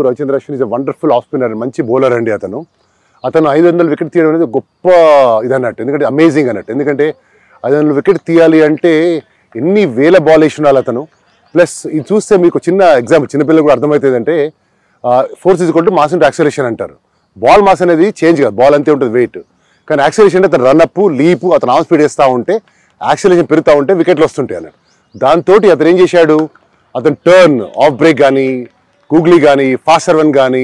Ravichandra Ashwin is a wonderful off spinner, మంచి bowler అండి. అతను 500 వికెట్ తీయడం అనేది గొప్ప ఇదన్నట్టు, ఎందుకంటే అమేజింగ్ అన్నట్టు. ఎందుకంటే 500 వికెట్ తీయాలి అంటే ఎన్ని వేల బాల్ వేసినారు అతను. ప్లస్ ఇది చూస్తే మీకు చిన్న ఎగ్జాంపుల్, చిన్నపిల్లలు కూడా అర్థమవుతుంది. అంటే force equal mass into acceleration అంటారు. బాల్ మాస్ అనేది చేంజ్ కాదు, బాల్ అంతే ఉంటుంది వెయిట్. కానీ యాక్సలరేషన్ అంటే అతను రన్అప్ లీపు, అతను ఆన్ స్పీడ్ వేస్తూ ఉంటే యాక్సలరేషన్ పెరుగుతూ ఉంటే వికెట్లు వస్తుంటాయి అన్నట్టు. దాంతో అతను ఏం చేశాడు, అతను టర్న్, ఆఫ్ బ్రేక్ కానీ, గూగ్లీ కానీ, ఫాస్ట్ సర్వన్ కానీ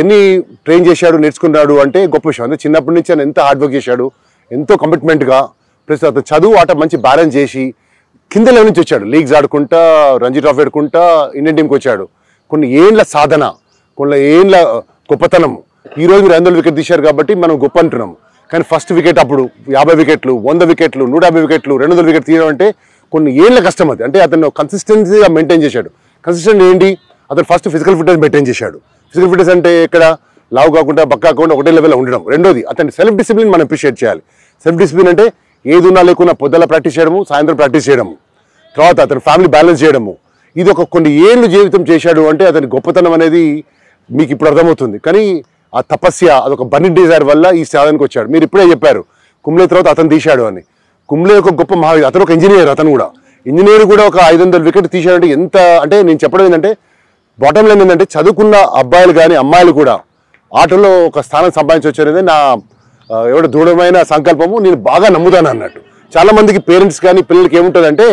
ఎన్ని ట్రైన్ చేశాడు, నేర్చుకున్నాడు అంటే గొప్ప విషయం. అంటే చిన్నప్పటి నుంచి ఆయన ఎంత హార్డ్ వర్క్ చేశాడు, ఎంతో కమిట్మెంట్గా. ప్లస్ అతను చదువు ఆట మంచి బ్యాలెన్స్ చేసి కింద లెవెల్ నుంచి వచ్చాడు. లీగ్స్ ఆడుకుంటా, రంజీ ట్రోఫీ ఆడుకుంటా ఇండియన్ టీంకి వచ్చాడు. కొన్ని ఏండ్ల సాధన, కొన్ని ఏండ్ల గొప్పతనం. ఈరోజు మీరు 500 వికెట్ తీశారు కాబట్టి మనం గొప్ప అంటున్నాం. కానీ ఫస్ట్ వికెట్ అప్పుడు 50 వికెట్లు, 100 వికెట్లు, 150 వికెట్లు, 200 వికెట్ తీయడం అంటే కొన్ని ఏళ్ళ కష్టం అది. అంటే అతను కన్సిస్టెన్సీగా మెయింటైన్ చేశాడు. కన్సిస్టెంట్ ఏంటి, అతను ఫస్ట్ ఫిజికల్ ఫిట్నెస్ మెయింటైన్ చేశాడు. ఫిజికల్ ఫిట్నెస్ అంటే ఇక్కడ లావు కాకుండా, బక్క కాకుండా ఒకటే లెవెల్లో ఉండడం. రెండోది అతని సెల్ఫ్ డిసిప్లిన్ మనం అప్రిషియేట్ చేయాలి. సెల్ఫ్ డిసిప్లిన్ అంటే ఏది ఉన్నా లేకున్నా పొద్దుల ప్రాక్టీస్ చేయడము, సాయంత్రం ప్రాక్టీస్ చేయడము, తర్వాత అతని ఫ్యామిలీ బ్యాలెన్స్ చేయడము. ఇది కొన్ని ఏళ్ళు జీవితం చేశాడు అంటే అతని గొప్పతనం అనేది మీకు ఇప్పుడు అర్థమవుతుంది. కానీ ఆ తపస్య, అదొక బర్నింగ్ డిజైర్ వల్ల ఈ స్థానానికి వచ్చాడు. మీరు ఇప్పుడే చెప్పారు కుంబ్లే తర్వాత అతను తీశాడు అని. కుంబ్లే ఒక గొప్ప అతను ఒక ఇంజనీర్. అతను కూడా ఇంజనీర్ కూడా ఒక 500 వికెట్ తీశాడంటే ఎంత అంటే, నేను చెప్పడం ఏంటంటే బాటమ్ లైన్ ఏంటంటే చదువుకున్న అబ్బాయిలు కానీ అమ్మాయిలు కూడా ఆటలో ఒక స్థానం సంపాదించవచ్చనేది నా దృఢమైన సంకల్పము. నేను బాగా నమ్ముతాను అన్నట్టు. చాలా మందికి పేరెంట్స్ కానీ పిల్లలకి ఏముంటుందంటే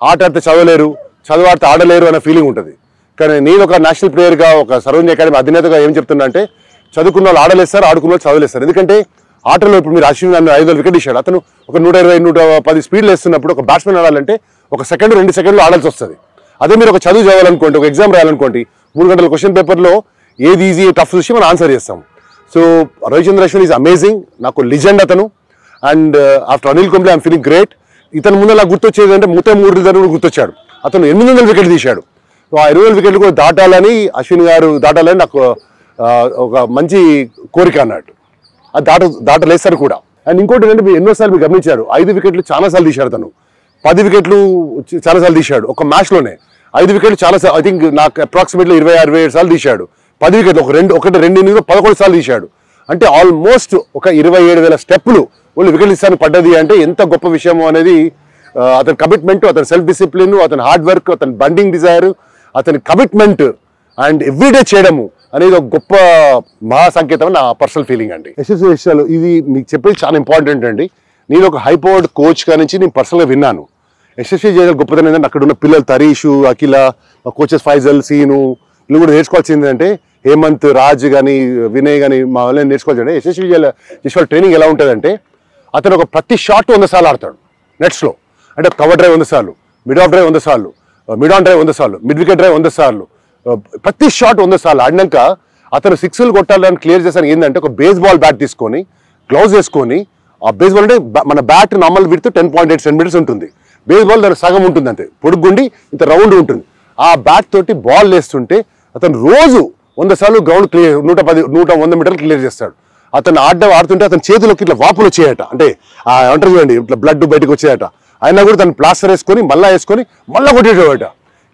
ఆట ఆడితే చదవలేరు, చదువు ఆడితే ఆడలేరు అనే ఫీలింగ్ ఉంటుంది. కానీ నేను ఒక నేషనల్ ప్లేయర్గా, ఒక సర్వజన అకాడమీ అధినేతగా ఏం చెప్తున్నా అంటే చదువుకున్న వాళ్ళు ఆడలేస్తారు, ఆడుకున్న వాళ్ళు చదవలేస్తారు. ఎందుకంటే ఆటలో ఇప్పుడు మీరు అశ్విన్ 500 వికెట్ ఇచ్చాడు. అతను ఒక 120-110 స్పీడ్లు వేస్తున్నప్పుడు ఒక బ్యాట్స్మెన్ ఆడాలంటే 1 సెకండ్ 2 సెకండ్లు ఆడాల్సి వస్తుంది. అదే మీరు ఒక చదువు చదవాలనుకోండి, ఒక ఎగ్జామ్ రాయాలనుకోండి, 3 గంటల క్వశ్చన్ పేపర్లో ఏది ఈజీ టఫ్ చూసి మనం ఆన్సర్ చేస్తాం. So Ravichandra Ashwin is amazing, నాకు లిజెండ్ అతను. And after Anil Kumble I'm feeling great. ఇతను ముందు నాకు గుర్తొచ్చేది అంటే 3 గుర్తొచ్చాడు. అతను 800 వికెట్లు తీశాడు. ఆ 200 వికెట్లు కూడా దాటాలని, అశ్విన్ గారు దాటాలని నాకు ఒక మంచి కోరిక అన్నట్టు. అది దాటలేస్తారు కూడా. అండ్ ఇంకోటి ఏంటంటే మీరు ఎన్నోసార్లు మీరు గమనించారు, 5 వికెట్లు చాలాసార్లు తీశాడు అతను. 10 వికెట్లు చాలాసార్లు తీశాడు. ఒక మ్యాచ్లోనే 5 వికెట్లు చాలాసార్లు, ఐ థింక్ నాకు అప్రాక్సిమేట్లీ 26-27 సార్లు తీశాడు. 10 వికెట్లు ఒక 2 ఇన్నింగ్స్ 11 సార్లు తీశాడు. అంటే ఆల్మోస్ట్ ఒక 27,000 స్టెప్పులు వాళ్ళు వికెట్లు ఇస్తానికి పడ్డది అంటే ఎంత గొప్ప విషయం అనేది. అతని కమిట్మెంట్, అతని సెల్ఫ్ డిసిప్లిన్, అతని హార్డ్ వర్క్, అతని బండింగ్ డిజైర్, అతని కమిట్మెంట్ అండ్ ఎవ్రీడే చేయడము అనేది ఒక గొప్ప మహా సంకేతం నా పర్సనల్ ఫీలింగ్ అండి. యశస్వి విషయాలు ఇది మీకు చెప్పేది చాలా ఇంపార్టెంట్ అండి. నేను ఒక హై పవర్డ్ కోచ్గా నుంచి నేను పర్సనల్గా విన్నాను. యశస్వి చేయాలి గొప్పతనం ఏంటంటే అక్కడ ఉన్న పిల్లలు తరీషు, అఖిల, కోచెస్ ఫైజల్, సీను వీళ్ళు కూడా నేర్చుకోవాల్సింది ఏంటంటే హేమంత్, రాజ్ కానీ, వినయ్ కానీ మా వాళ్ళని నేర్చుకోవాల్సిందంటే యశస్వి చేసే ట్రైనింగ్ ఎలా ఉంటుందంటే అతను ఒక ప్రతి షాట్ 100 సార్లు ఆడతాడు నెట్స్లో. అంటే కవర్ డ్రైవ్ 100 సార్లు, మిడ్ ఆఫ్ డ్రైవ్ 100 సార్లు, మిడ్ ఆన్ డ్రైవ్ 100 సార్లు, మిడ్ వికెట్ డ్రైవ్ 100 సార్లు, ప్రతి షాట్ 100 సార్లు ఆడినాక అతను 6లు కొట్టాలని క్లియర్ చేశాను. ఏంటంటే ఒక బేస్బాల్ బ్యాట్ తీసుకొని, గ్లౌజ్ వేసుకొని, ఆ బేస్బాల్ అంటే మన బ్యాట్ నార్మల్ విడ్త్ 10.8 సెంటీమీటర్స్ ఉంటుంది. బేస్బాల్ దాని సగం ఉంటుంది అంతే, పొడుగుండి ఇంత రౌండ్ ఉంటుంది. ఆ బ్యాట్ తోటి బాల్ వేస్తుంటే అతను రోజు 100 సార్లు గ్రౌండ్ క్లియర్ 110-100 మీటర్లు క్లియర్ చేస్తాడు. అతను ఆడుతుంటే అతని చేతులకి ఇట్లా వాపులు వచ్చాయట. అంటే అంటారు చూడండి, ఇట్లా బ్లడ్ బయటకు వచ్చాయట. అయినా కూడా తను ప్లాస్టర్ వేసుకొని మళ్ళా కొట్టేటోట.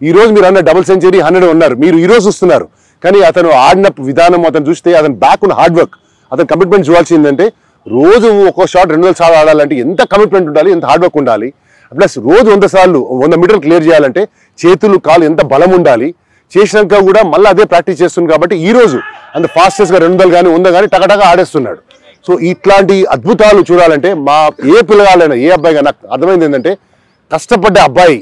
ఈ రోజు మీరు అన్న డబుల్ సెంచరీ 100 ఉన్నారు, మీరు ఈ రోజు చూస్తున్నారు. కానీ అతను ఆడిన విధానం అతను చూస్తే అతను బ్యాక్ ఉన్న హార్డ్ వర్క్, అతను కమిట్మెంట్ చూడాల్సిందంటే రోజు ఒక్కో షాట్ 200 సార్లు ఆడాలంటే ఎంత కమిట్మెంట్ ఉండాలి, ఎంత హార్డ్ వర్క్ ఉండాలి. ప్లస్ రోజు 100 సార్లు 100 మీటర్లు క్లియర్ చేయాలంటే చేతులు కాలు ఎంత బలం ఉండాలి. చేసినాక కూడా మళ్ళీ అదే ప్రాక్టీస్ చేస్తుంది. కాబట్టి ఈ రోజు అంత ఫాస్టెస్ట్గా 200 కానీ 100 కానీ టకటగా ఆడేస్తున్నాడు. సో ఇట్లాంటి అద్భుతాలు చూడాలంటే మా ఏ పిల్లగాళ్ళైనా, ఏ అబ్బాయి కానీ నాకు అర్థమైంది ఏంటంటే కష్టపడ్డ అబ్బాయి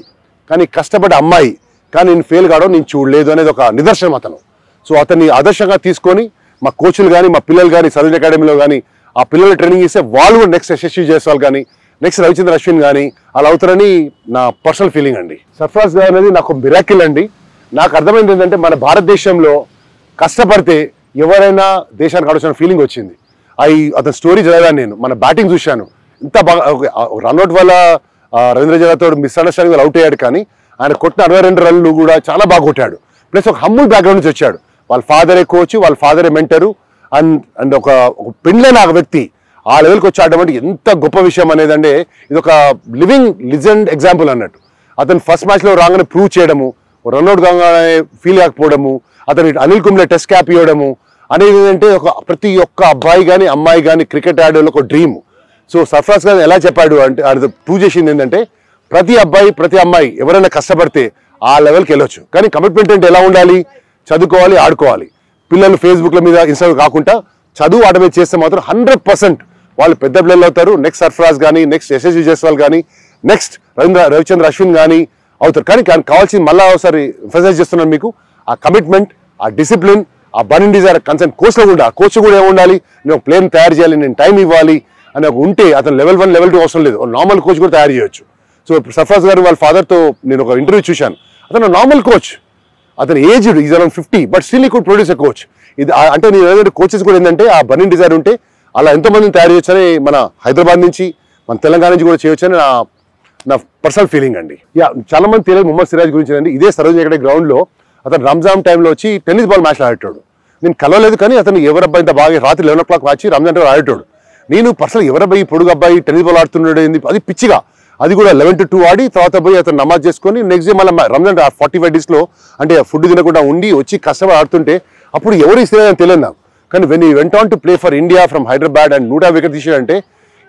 కానీ కష్టపడ్డ అమ్మాయి కానీ నేను ఫెయిల్ కావడం నేను చూడలేదు అనేది ఒక నిదర్శనం అతను. సో అతన్ని ఆదర్శంగా తీసుకొని మా కోచ్లు కానీ, మా పిల్లలు కానీ, సర్వజన అకాడమీలో కానీ ఆ పిల్లలు ట్రైనింగ్ ఇస్తే వాళ్ళు కూడా నెక్స్ట్ యశస్వి జైస్వాల్ కానీ, నెక్స్ట్ రవిచంద్ర అశ్విన్ కానీ అలా అవుతారని నా పర్సనల్ ఫీలింగ్ అండి. సర్ఫరాజ్ గారు అనేది నాకు మిరాకిల్ అండి. నాకు అర్థమైంది ఏంటంటే మన భారతదేశంలో కష్టపడితే ఎవరైనా దేశానికి ఆడొచ్చిన ఫీలింగ్ వచ్చింది. అతని స్టోరీ చదివాను నేను, మన బ్యాటింగ్ చూశాను. ఇంత బాగా రన్అట్ వల్ల రవీంద్ర జడేజాతో మిస్అండర్స్టాండింగ్ అవుట్ అయ్యాడు. కానీ ఆయన కొట్టిన 62 రన్లు కూడా చాలా బాగా కొట్టాడు. ప్లస్ ఒక హంబుల్ బ్యాక్గ్రౌండ్ నుంచి వచ్చాడు. వాళ్ళ ఫాదరే కోచ్, వాళ్ళ ఫాదరే మెంటరు అండ్ ఒక పెళ్ళైన వ్యక్తి ఆ లెవెల్కి వచ్చి ఆడడం అంటే ఎంత గొప్ప విషయం అనేది. అంటే ఇది ఒక లివింగ్ లిజెండ్ ఎగ్జాంపుల్ అన్నట్టు. అతను ఫస్ట్ మ్యాచ్లో రాగానే ప్రూవ్ చేయడము, రన్అట్ కాగానే ఫీల్ కాకపోవడము, అతను అనిల్ కుంబ్లే టెస్ట్ క్యాప్ ఇవ్వడము అనేది ఏంటంటే ప్రతి ఒక్క అబ్బాయి కానీ అమ్మాయి కానీ క్రికెట్ ఆడేలో ఒక డ్రీమ్. సో సర్ఫరాజ్ ఖాన్ ఎలా చెప్పాడు అంటే అది ప్రూవ్ చేసింది ఏంటంటే ప్రతి అబ్బాయి ప్రతి అమ్మాయి ఎవరైనా కష్టపడితే ఆ లెవెల్కి వెళ్ళొచ్చు. కానీ కమిట్మెంట్ అంటే ఎలా ఉండాలి? చదువుకోవాలి, ఆడుకోవాలి. పిల్లలు ఫేస్బుక్ల మీద ఇన్స్టాగ్రామ్ కాకుండా చదువు ఆట మీద చేస్తే మాత్రం 100% వాళ్ళు పెద్ద పిల్లలు అవుతారు. నెక్స్ట్ సర్ఫరాజ్ కానీ, నెక్స్ట్ యశస్వి జైస్వాల్ కానీ, నెక్స్ట్ రవిచంద్ర అశ్విన్ కానీ అవుతారు. కానీ కావాల్సింది మళ్ళీ ఒకసారి ఎంఫసైజ్ చేస్తున్నాను మీకు, ఆ కమిట్మెంట్, ఆ డిసిప్లిన్, ఆ బర్నింగ్ డిజైర్ కన్సర్న్ కోచ్లో కూడా కోచ్ కూడా ఏముండాలి, నేను ఒక ప్లేయర్ని తయారు చేయాలి, నేను టైం ఇవ్వాలి అని ఉంటే అతను లెవెల్ 1 లెవెల్ 2 అవసరం లేదు, నార్మల్ కోచ్ కూడా తయారు చేయొచ్చు. సో సర్ఫరాజ్ గారు వాళ్ళ ఫాదర్తో నేను ఒక ఇంటర్వ్యూ చూశాను. అతను నార్మల్ కోచ్, అతను aged, is around 50, but still ఈ కుడ్ ప్రొడ్యూస్ ఎ కోచ్. ఇది అంటే నేను ఏదంటే కోచెస్ కూడా ఏంటంటే ఆ బర్నింగ్ డిజైర్ ఉంటే అలా ఎంతోమందిని తయారు చేయొచ్చని మన హైదరాబాద్ నుంచి మన తెలంగాణ నుంచి కూడా చేయొచ్చని నా పర్సనల్ ఫీలింగ్ అండి. చాలా మంది తెలియదు మొహమ్మద్ సిరాజ్ గురించి అండి. ఇదే సరోజ్ ఎక్కడ గ్రౌండ్లో అతను రంజాన్ టైంలో వచ్చి టెన్నిస్ బాల్ మ్యాచ్లో ఆడేటాడు. నేను కలవలేదు కానీ అతను ఎవరబ్బాయి ఇంత బాగా రాత్రి 11 o'clock మ్యాచ్ రంజాన్ టైంలో ఆడేటాడు. నేను పర్సనల్ ఎవరబ్బాయి పొడుగు అబ్బాయి టెన్నిస్ బాల్ ఆడుతున్నాడు ఏంది అది పిచ్చిగా, అది కూడా 11 to 2 ఆడి తర్వాత పోయి అతను నమాజ్ చేసుకొని నెక్స్ట్ డే మళ్ళీ రంజాన్ 45 days అంటే ఫుడ్ తినకుండా ఉండి వచ్చి కష్టపడి ఆడుతుంటే అప్పుడు ఎవరు ఇస్తున్నారని తెలియదు నాకు. కానీ when he went on to play for India from Hyderabad and 100 wicket తీసాడంటే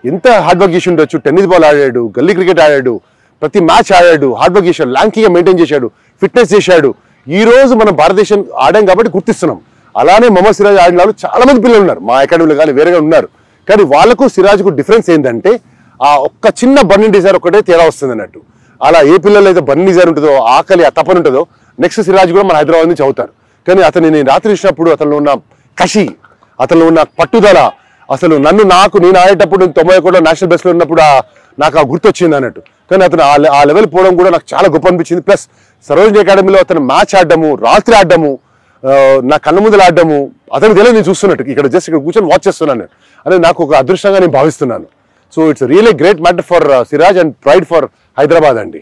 ఎంత హార్డ్ వర్క్ చేసి ఉండొచ్చు. టెన్నిస్ బాల్ ఆడాడు, గల్లీ క్రికెట్ ఆడాడు, ప్రతి మ్యాచ్ ఆడాడు, హార్డ్ వర్క్ చేశాడు, ల్యాంకింగ్ మెయింటైన్ చేశాడు, ఫిట్నెస్ చేశాడు. ఈ రోజు మనం భారతదేశం ఆడాం కాబట్టి గుర్తిస్తున్నాం. అలానే మొహమ్మద్ సిరాజ్ ఆడిన వాళ్ళు చాలా మంది పిల్లలు ఉన్నారు మా అకాడమీలో కానీ వేరేగా ఉన్నారు. కానీ వాళ్ళకు సిరాజ్కు డిఫరెన్స్ ఏంటంటే ఆ ఒక్క చిన్న బర్నింగ్ డిజైర్ ఒకటే తేడా వస్తుంది అన్నట్టు. అలా ఏ పిల్లలు అయితే బర్నింగ్ డిజైర్ ఉంటుందో, ఆకలి ఆ తపన ఉంటుందో నెక్స్ట్ సిరాజ్ కూడా మన హైదరాబాద్ నుంచి అవుతారు. కానీ అతను నేను రాత్రి చూసినప్పుడు అతను ఉన్న కషి, అతను ఉన్న పట్టుదల, అసలు నేను ఆడేటప్పుడు 91 నేషనల్ బెస్ట్లో ఉన్నప్పుడు నాకు ఆ గుర్తు వచ్చింది అన్నట్టు. కానీ అతను ఆ లెవెల్ పోవడం కూడా నాకు చాలా గొప్ప అనిపించింది. ప్లస్ సరోజిని అకాడమీలో అతను మ్యాచ్ ఆడడము, రాత్రి ఆడడము, నా కళ్ళ ముందులు ఆడడము అతనికి తెలియదు నేను చూస్తున్నట్టు, ఇక్కడ జస్ట్ ఇక్కడ కూర్చొని వాచ్ చేస్తున్నాను అనేది నాకు ఒక అదృష్టంగా నేను భావిస్తున్నాను. So it's really great matter for Siraj and pride for Hyderabad అండి.